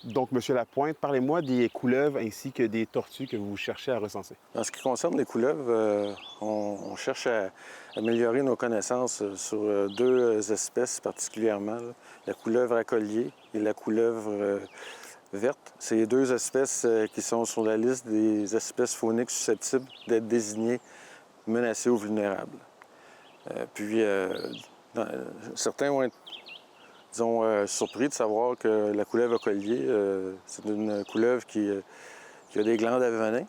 Donc, Monsieur Lapointe, parlez-moi des couleuvres ainsi que des tortues que vous cherchez à recenser. En ce qui concerne les couleuvres, on cherche à améliorer nos connaissances sur deux espèces particulièrement, là. La couleuvre à collier et la couleuvre verte. C'est les deux espèces qui sont sur la liste des espèces fauniques susceptibles d'être désignées menacées ou vulnérables. Certains vont être, disons, surpris de savoir que la couleuvre à collier, c'est une couleuvre qui a des glandes à venin,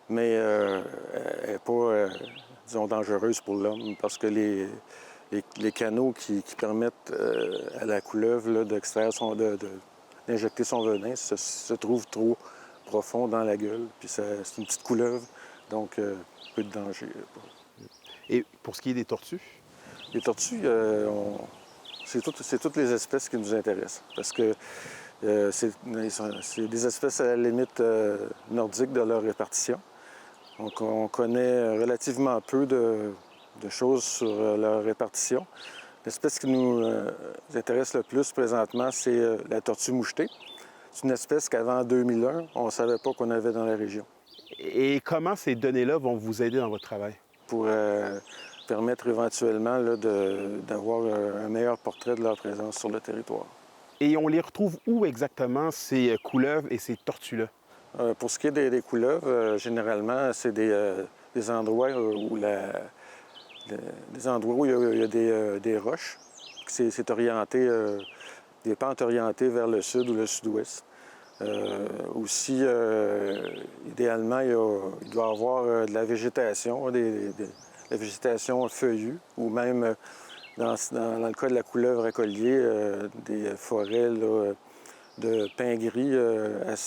mais elle n'est pas, disons, dangereuse pour l'homme parce que les canaux qui permettent à la couleuvre là, d'injecter son venin se trouvent trop profond dans la gueule. Puis c'est une petite couleuvre, donc peu de danger. Et pour ce qui est des tortues? Les tortues, c'est toutes les espèces qui nous intéressent parce que c'est des espèces à la limite nordique de leur répartition. Donc, on connaît relativement peu de choses sur leur répartition. L'espèce qui nous intéresse le plus présentement, c'est la tortue mouchetée. C'est une espèce qu'avant 2001, on ne savait pas qu'on avait dans la région. Et comment ces données-là vont vous aider dans votre travail? Pour permettre éventuellement là, d'avoir un meilleur portrait de leur présence sur le territoire. Et on les retrouve où exactement, ces couleuvres et ces tortues-là? Pour ce qui est des couleuvres, généralement, c'est des endroits où il y a des roches. C'est orienté, des pentes orientées vers le sud ou le sud-ouest. Aussi, idéalement, il doit y avoir de la végétation, de la végétation feuillue, ou même, dans le cas de la couleuvre à collier, des forêts là, de pins gris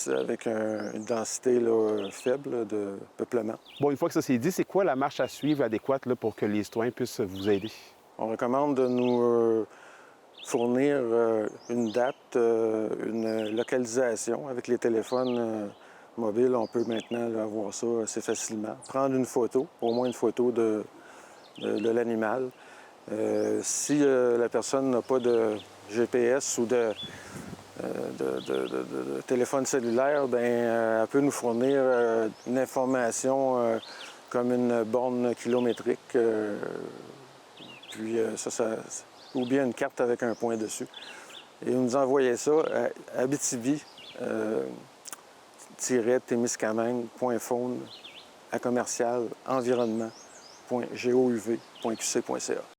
avec une densité là, faible de peuplement. Bon, une fois que ça c'est dit, c'est quoi la marche à suivre adéquate là, pour que les citoyens puissent vous aider? On recommande de nous fournir une date, une localisation. Avec les téléphones mobiles, on peut maintenant là, avoir ça assez facilement. Prendre une photo, au moins une photo de l'animal. Si la personne n'a pas de GPS ou de téléphone cellulaire, bien, elle peut nous fournir une information comme une borne kilométrique, ou bien une carte avec un point dessus. Et vous nous envoyez ça à Abitibi-Témiscamingue.phone à commercial environnement.gouv.qc.ca.